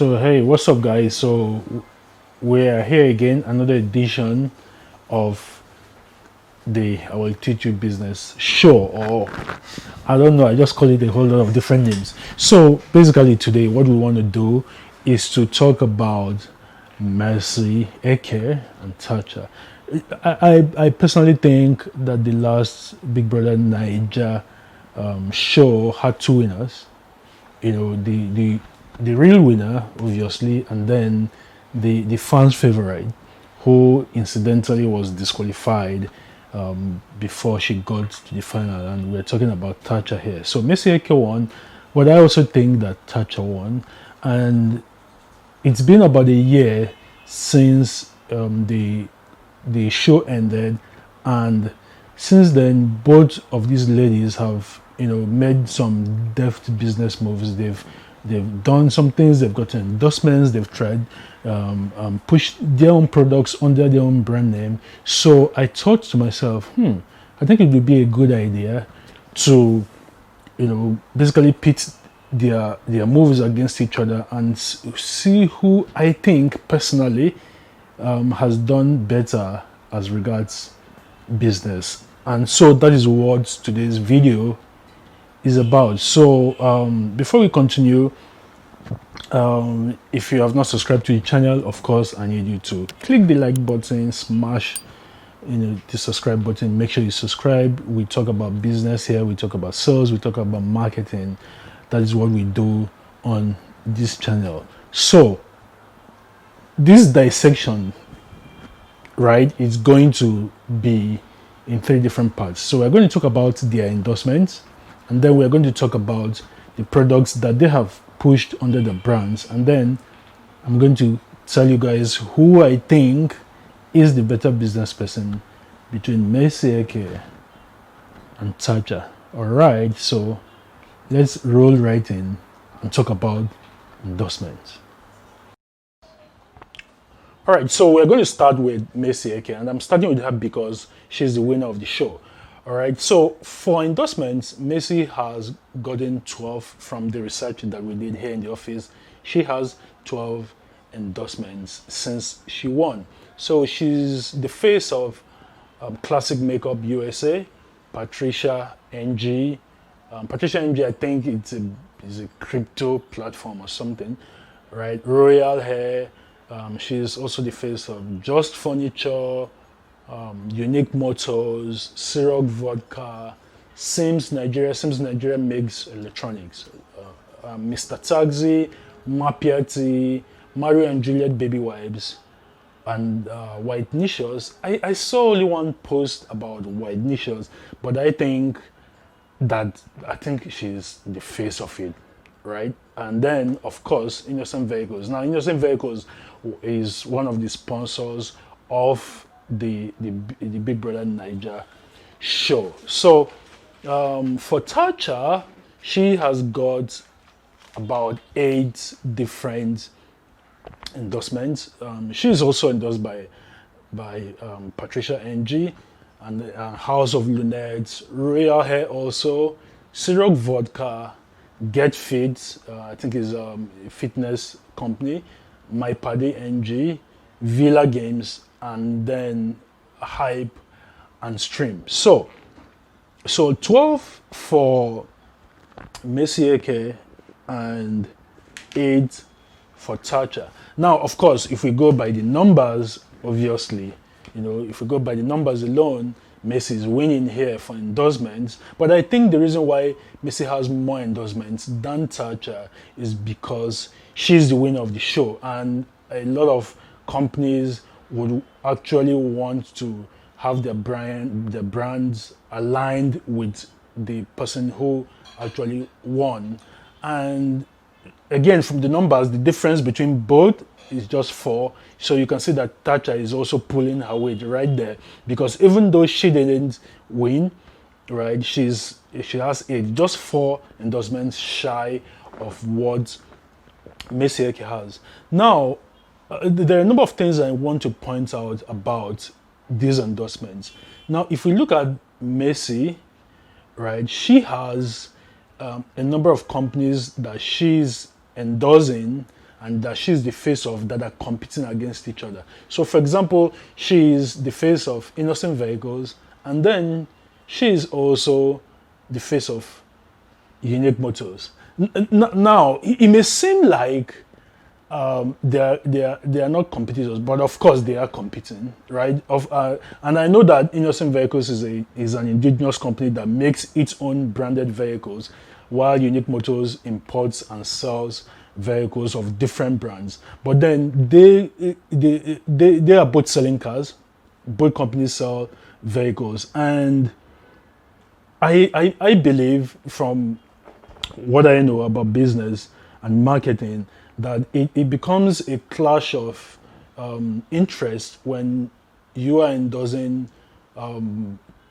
So hey, what's up guys? So we're here again, another edition of the I Will Teach You Business show, or I don't know, I just call it a whole lot of different names. So basically today what we want to do is to talk about Mercy, Eke and Tacha. I personally think that the last Big Brother Naija show had two winners. The real winner obviously, and then the fans favorite, who incidentally was disqualified before she got to the final, and we're talking about Tacha here. So Messi Eke won, but I also think that Tacha won. And it's been about a year since the show ended, and since then both of these ladies have made some deft business moves. They've done some things, they've gotten endorsements, they've tried pushed their own products under their own brand name. So I thought to myself, I think it would be a good idea to basically pit their moves against each other and see who I think personally has done better as regards business. And so that is what today's video is about. So before we continue, if you have not subscribed to the channel, of course I need you to click the like button, smash the subscribe button, make sure you subscribe. We talk about business here, we talk about sales, we talk about marketing. That is what we do on this channel. So this dissection, right, is going to be in three different parts. So we're going to talk about their endorsements, and then we're going to talk about the products that they have pushed under the brands, and then I'm going to tell you guys who I think is the better business person between Mercy Eke and Tacha. Alright, so let's roll right in and talk about endorsements. Alright, so we're going to start with Mercy Eke, and I'm starting with her because she's the winner of the show. Alright, so for endorsements, Mercy has gotten 12 from the research that we did here in the office. She has 12 endorsements since she won. So she's the face of Classic Makeup USA, Patricia NG. Patricia NG, I think it's a crypto platform or something, right? Royal Hair. She's also the face of Just Furniture, Unique Motors, Ciroc Vodka, Sims Nigeria makes electronics, Mr. Taxi, Mapiati, Mario and Juliet Baby Wipes, and White Nicious. I saw only one post about White Nicious, but I think she's the face of it, right? And then of course Innocent Vehicles. Now Innocent Vehicles is one of the sponsors of the Big Brother Naija show. So for Tacha, she has got about 8 different endorsements. She's also endorsed by Patricia NG and House of Lunettes, Royal Hair, also Ciroc Vodka, Get Fit, I think is a fitness company, My Paddy NG, Villa Games, and then Hype and Stream. So 12 for Mercy Eke and 8 for Tacha. Now of course, if we go by the numbers, obviously, if we go by the numbers alone, Mercy is winning here for endorsements. But I think the reason why Mercy has more endorsements than Tacha is because she's the winner of the show, and a lot of companies would actually want to have their brands aligned with the person who actually won. And again, from the numbers, the difference between both is just 4. So you can see that Tacha is also pulling her weight right there, because even though she didn't win, right, she has 8, just 4 endorsements shy of what Mercy Eke has. Now there are a number of things I want to point out about these endorsements. Now if we look at Mercy, right, she has a number of companies that she's endorsing, and that she's the face of that are competing against each other. So, for example, she is the face of Innocent Vehicles, and then she is also the face of Unique Motors. Now, it may seem like they are not competitors, but of course they are competing, right? And I know that Innocent Vehicles is an indigenous company that makes its own branded vehicles, while Unique Motors imports and sells vehicles of different brands. But then they are both selling cars. Both companies sell vehicles, and I believe, from what I know about business and marketing, that it becomes a clash of interest when you are endorsing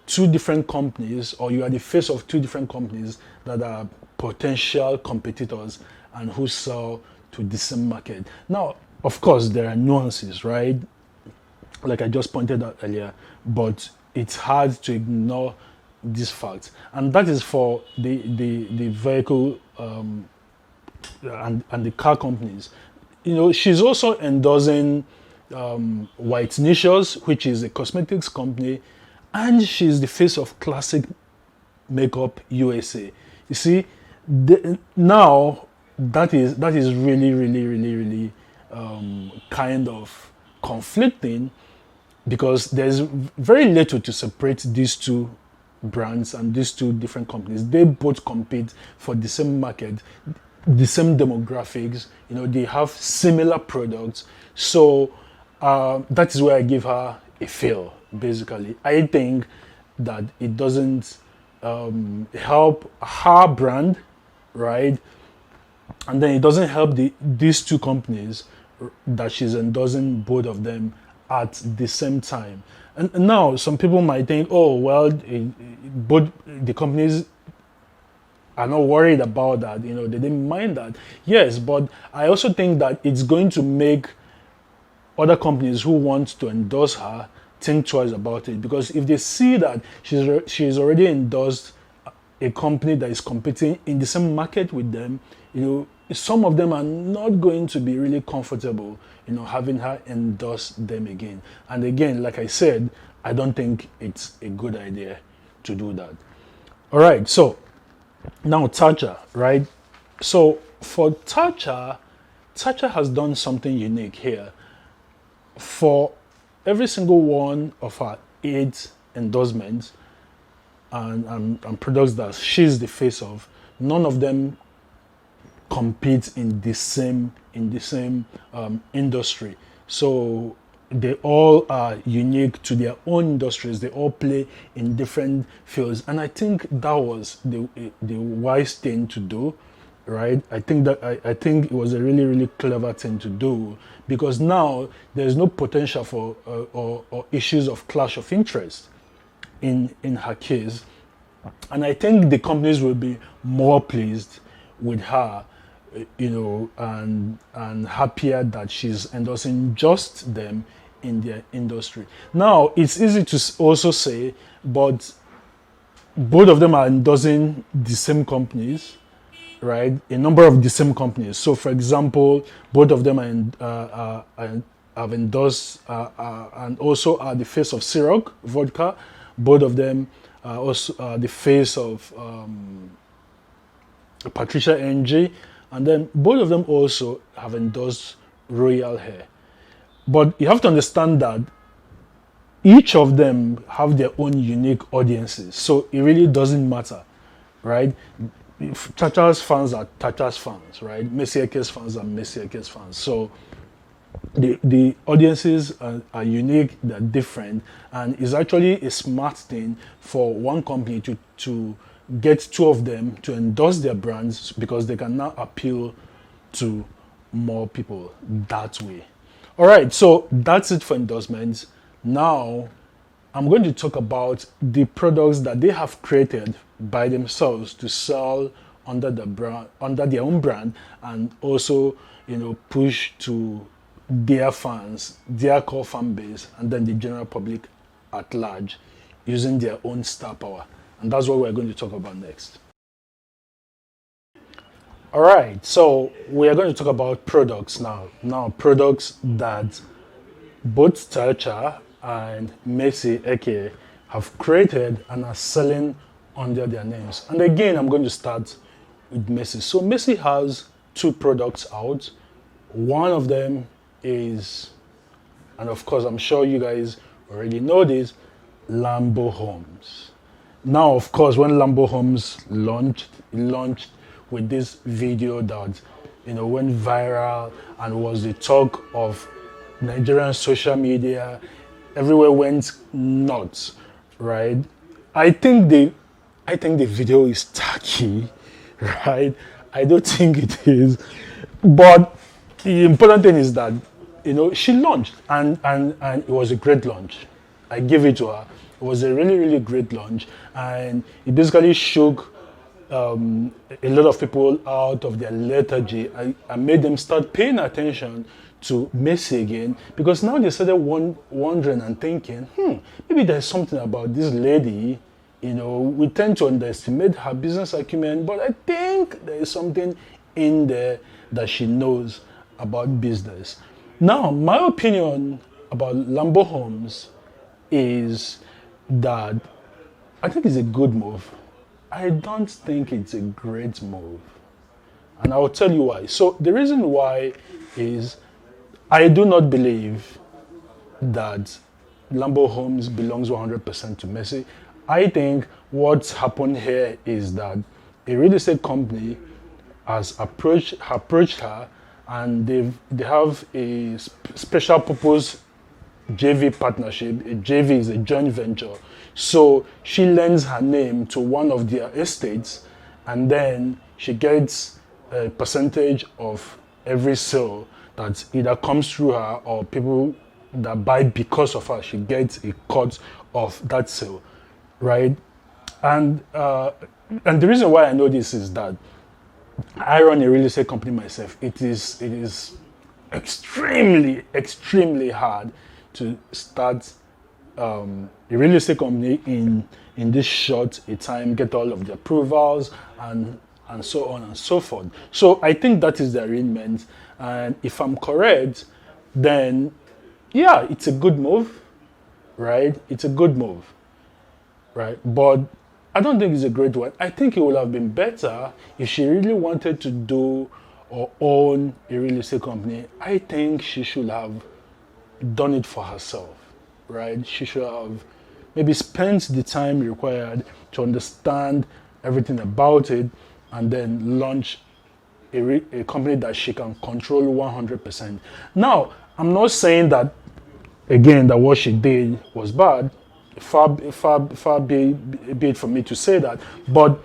two different companies, or you are the face of two different companies that are potential competitors and who sell to the same market. Now, of course, there are nuances, right? Like I just pointed out earlier, but it's hard to ignore these facts, and that is for the vehicle and the car companies. She's also endorsing White Nicious, which is a cosmetics company, and she's the face of Classic Makeup USA. You see, now that is really, really, really, really kind of conflicting, because there's very little to separate these two brands and these two different companies. They both compete for the same market, the same demographics. They have similar products. So that is where I give her a fail. Basically, I think that it doesn't help her brand, right? And then it doesn't help these two companies that she's endorsing, both of them at the same time. And now some people might think, oh well, both the companies are not worried about that. They didn't mind that. Yes, but I also think that it's going to make other companies who want to endorse her think twice about it, because if they see that she's already endorsed a company that is competing in the same market with them, some of them are not going to be really comfortable, having her endorse them again. And again, like I said, I don't think it's a good idea to do that. All right, so now Tacha, right? So for Tacha has done something unique here. For every single one of her 8 endorsements and products that she's the face of, none of them compete in the same industry. So they all are unique to their own industries. They all play in different fields, and I think that was the wise thing to do, right? I think it was a really, really clever thing to do, because now there's no potential for or issues of clash of interest in her case, and I think the companies will be more pleased with her, and happier that she's endorsing just them in their industry. Now, it's easy to also say, but both of them are endorsing the same companies, right? A number of the same companies. So, for example, both of them have endorsed and also are the face of Ciroc vodka. Both of them are also the face of Patricia NG, and then both of them also have endorsed Royal Hair. But you have to understand that each of them have their own unique audiences, so it really doesn't matter, right? If Tacha's fans are Tacha's fans, right? Messi Eke's fans are Messi Eke's fans. So the audiences are unique, they're different, and it's actually a smart thing for one company to get 2 of them to endorse their brands, because they can now appeal to more people that way. All right, so that's it for endorsements. Now I'm going to talk about the products that they have created by themselves to sell under their own brand, and also push to their fans, their core fan base, and then the general public at large, using their own star power. And that's what we're going to talk about next. All right, so we are going to talk about products now. Now, products that both Tacha and Messi Eke have created and are selling under their names. And again, I'm going to start with Messi. So Messi has two products out. One of them is, and of course, I'm sure you guys already know this, Lambo Homes. Now, of course, when Lambo Homes launched, it launched with this video that went viral and was the talk of Nigerian social media. Everywhere went nuts, right? I think the I think the video is tacky, right? I don't think it is, but the important thing is that she launched and it was a great launch. I give it to her. It was a really, really great launch, and it basically shook a lot of people out of their lethargy. I made them start paying attention to Messi again, because now they started wondering and thinking, maybe there's something about this lady. We tend to underestimate her business acumen, but I think there is something in there that she knows about business. Now, my opinion about Lambo Homes is that I think it's a good move. I don't think it's a great move. And I will tell you why. So the reason why is I do not believe that Lambo Homes belongs 100% to Messi. I think what's happened here is that a real estate company has approached her, and they have a special purpose JV partnership. A JV is a joint venture. So she lends her name to one of their estates, and then she gets a percentage of every sale that either comes through her or people that buy because of her. She gets a cut of that sale, right? And the reason why I know this is that I run a real estate company myself. It is extremely hard to start a real estate company in this short a time, get all of the approvals and so on and so forth. So I think that is the arrangement, and if I'm correct, then yeah, it's a good move, right? It's a good move, right? But I don't think it's a great one. I think it would have been better if she really wanted to do or own a real estate company. I think she should have done it for herself, right? She should have maybe spent the time required to understand everything about it and then launch a company that she can control 100%. Now, I'm not saying that, again, that what she did was bad. Far be it from me to say that. But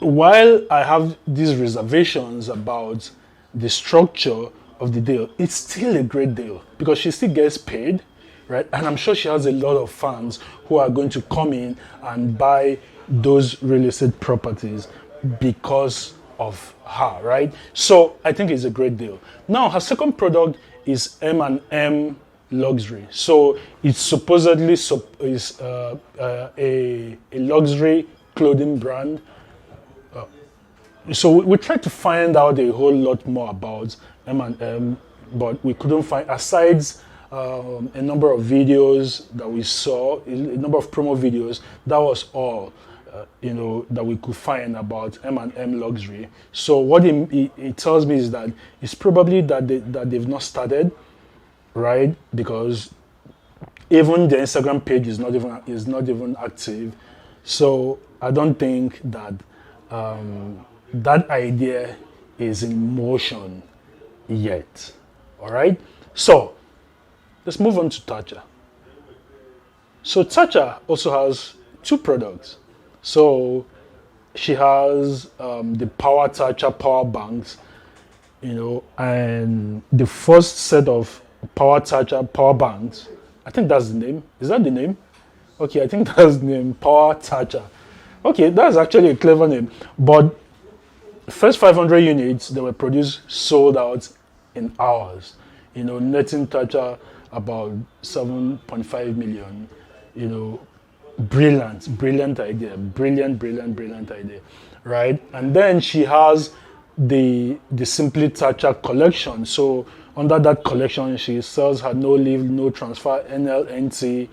while I have these reservations about the structure of the deal, it's still a great deal because she still gets paid, right? And I'm sure she has a lot of fans who are going to come in and buy those real estate properties because of her, right? So I think it's a great deal. Now, her second product is M&M Luxury. So it's supposedly a luxury clothing brand. So we tried to find out a whole lot more about M&M, but we couldn't find, aside a number of videos that we saw, a number of promo videos, that was all that we could find about M&M Luxury. So what it tells me is that it's probably that they've not started, right? Because even the Instagram page is not even active. So I don't think that that idea is in motion yet. All right. So let's move on to Tacha. So Tacha also has two products. So she has the Power Tacha power banks, and the first set of Power Tacha power banks, I think that's the name. Is that the name? Okay, I think that's the name, Power Tacha. Okay, that's actually a clever name. But first 500 units that were produced sold out in hours, netting Tacha about 7.5 million, Brilliant idea. Brilliant idea. Right? And then she has the Simply Tacha collection. So under that collection, she sells her no leave, no transfer NLNT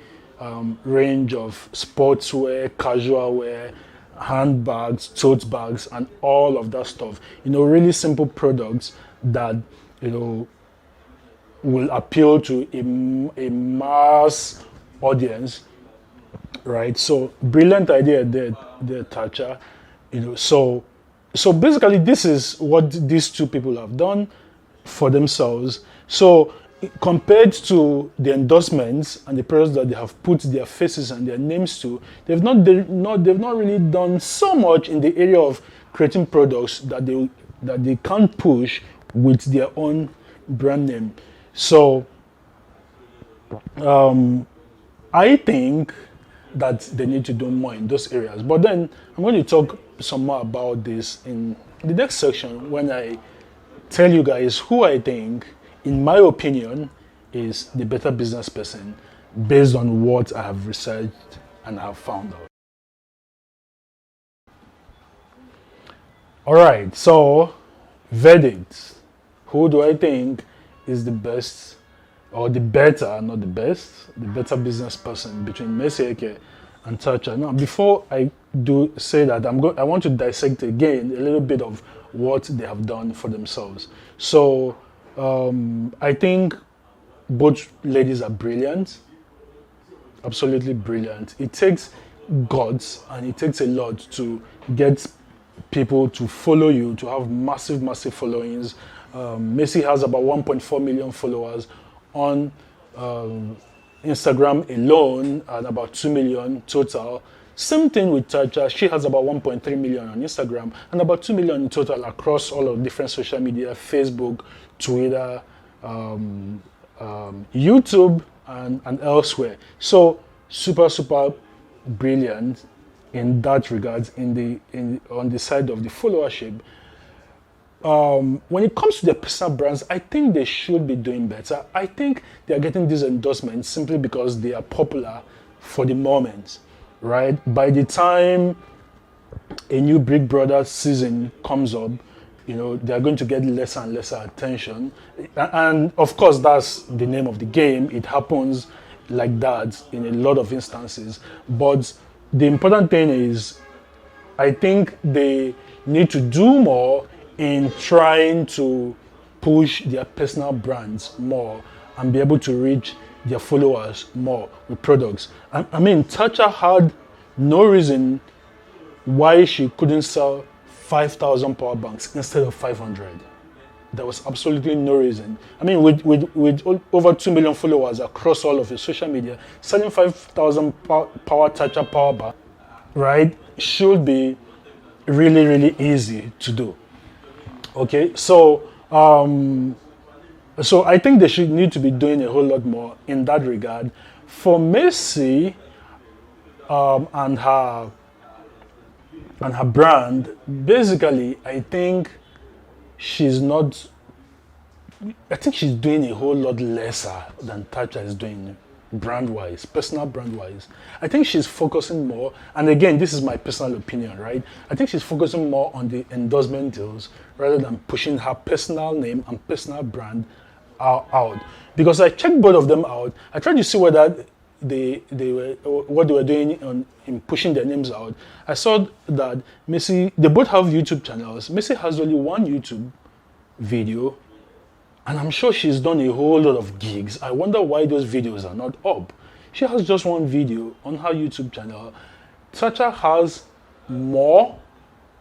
range of sportswear, casual wear, handbags, tote bags, and all of that stuff. Really simple products that will appeal to a mass audience, right? So brilliant idea there, Tacha. So basically, this is what these two people have done for themselves. So compared to the endorsements and the products that they have put their faces and their names to, they've not really done so much in the area of creating products that they can push with their own brand name. So I think that they need to do more in those areas. But then I'm going to talk some more about this in the next section when I tell you guys who I think, in my opinion, is the better business person based on what I have researched and have found out. All right, so verdict. Who do I think is the best, or the better, not the best, the better business person between Eke and Tacha? Now, before I do say that, I want to dissect again a little bit of what they have done for themselves. So I think both ladies are brilliant, absolutely brilliant. It takes guts and it takes a lot to get people to follow you, to have massive followings. Messi has about 1.4 million followers on Instagram alone, and about 2 million total. Same thing with Tacha. She has about 1.3 million on Instagram and about 2 million in total across all of different social media: Facebook, Twitter, YouTube, and elsewhere. So super brilliant in that regard on the side of the followership. When it comes to their personal brands, I think they should be doing better. I think they are getting these endorsements simply because they are popular for the moment, right? By the time a new Big Brother season comes up, they are going to get lesser and lesser attention. And of course, that's the name of the game. It happens like that in a lot of instances. But the important thing is, I think they need to do more in trying to push their personal brands more and be able to reach their followers more with products. I mean, Tacha had no reason why she couldn't sell 5,000 power banks instead of 500. There was absolutely no reason. I mean, with over 2 million followers across all of your social media, selling 5,000 power Tacha power bank, right, should be really easy to do. Okay, so I think they should need to be doing a whole lot more in that regard. For Messi and her brand, basically, I think she's doing a whole lot lesser than Tacha is doing brand-wise, personal brand-wise. I think she's focusing more, and again, this is my personal opinion, right? I think she's focusing more on the endorsement deals rather than pushing her personal name and personal brand out. Because I checked both of them out. I tried to see whether what they were doing in pushing their names out. I saw that Messi, they both have YouTube channels. Messi has only one YouTube video, and I'm sure she's done a whole lot of gigs. I wonder why those videos are not up. She has just one video on her YouTube channel. Tacha has more,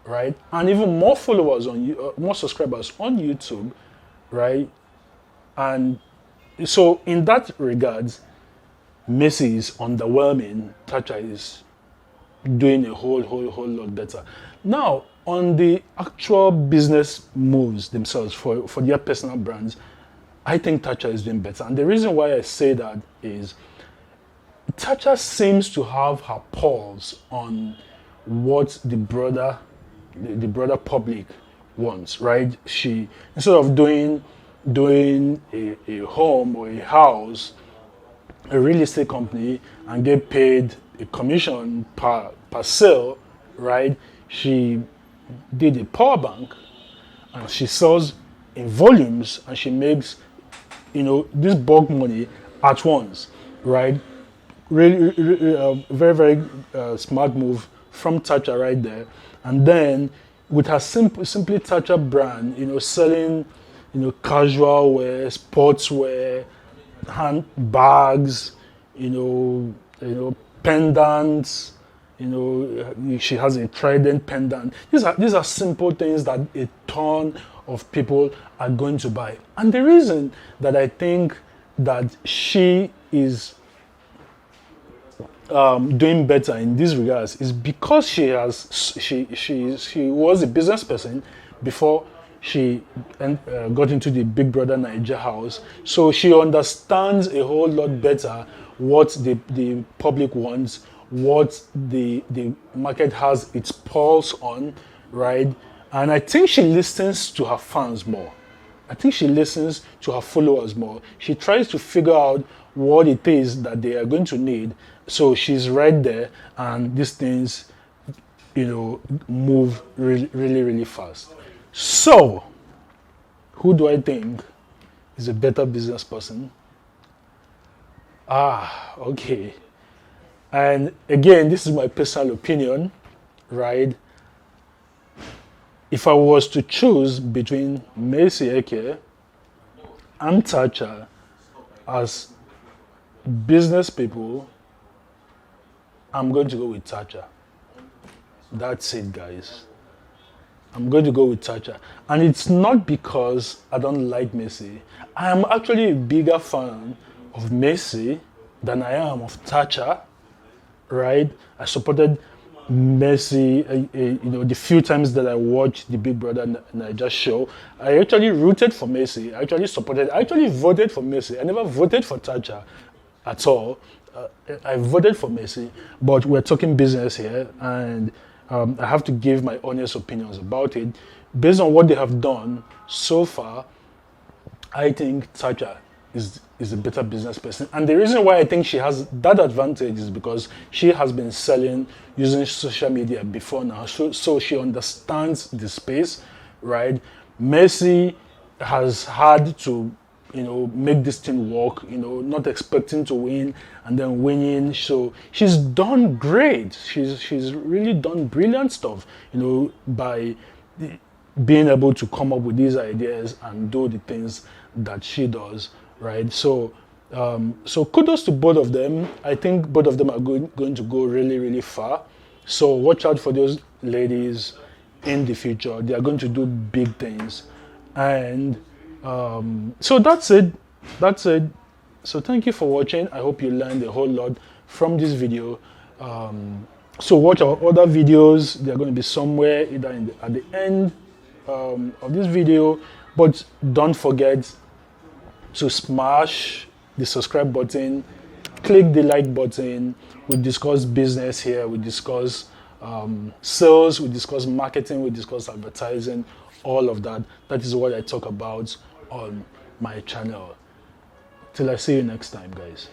right, and even more followers more subscribers on YouTube, right? And so in that regards, Messi is underwhelming. Tacha is doing a whole lot better. Now, on the actual business moves themselves for their personal brands, I think Tacha is doing better. And the reason why I say that is Tacha seems to have her pulse on what the broader public wants, right? She, instead of doing a home or a house, a real estate company, and get paid a commission per sale, right? She did a power bank, and she sells in volumes, and she makes, this bulk money at once, right? Really, very, very smart move from Tacha right there. And then with her simply Tacha brand, selling, casual wear, sportswear, handbags, pendants. She has a trident pendant. These are simple things that a ton of people are going to buy. And the reason that I think that she is doing better in these regards is because she was a business person before she got into the Big Brother Naija house, so she understands a whole lot better what the public wants, what the market has its pulse on, right? And I think she listens to her fans more. I think she listens to her followers more. She tries to figure out what it is that they are going to need. So she's right there, and these things, move really, really, really fast. So, who do I think is a better business person? Okay. And again, this is my personal opinion, right? If I was to choose between Macy Eke and Tacha as business people, I'm going to go with Tacha. That's it, guys. I'm going to go with Tacha. And it's not because I don't like Macy. I am actually a bigger fan of Macy than I am of Tacha, right? I supported Macy, the few times that I watched the Big Brother Naija show. I actually rooted for Macy. I actually voted for Macy. I never voted for Tacha at all. I voted for Macy, but we're talking business here, and I have to give my honest opinions about it. Based on what they have done so far, I think Tacha is a better business person. And the reason why I think she has that advantage is because she has been selling using social media before now. So she understands the space, right? Macy has had to, make this thing work, not expecting to win and then winning. So she's done great. She's really done brilliant stuff, by being able to come up with these ideas and do the things that she does, right? So kudos to both of them. I think both of them are going to go really, really far. So watch out for those ladies in the future. They are going to do big things. And so that's it. So thank you for watching. I hope you learned a whole lot from this video. So watch our other videos. They're going to be somewhere either at the end of this video. But don't forget to smash the subscribe button, click the like button. We discuss business here. We discuss sales. We discuss marketing. We discuss advertising. All of that. That is what I talk about on my channel. Till I see you next time, guys.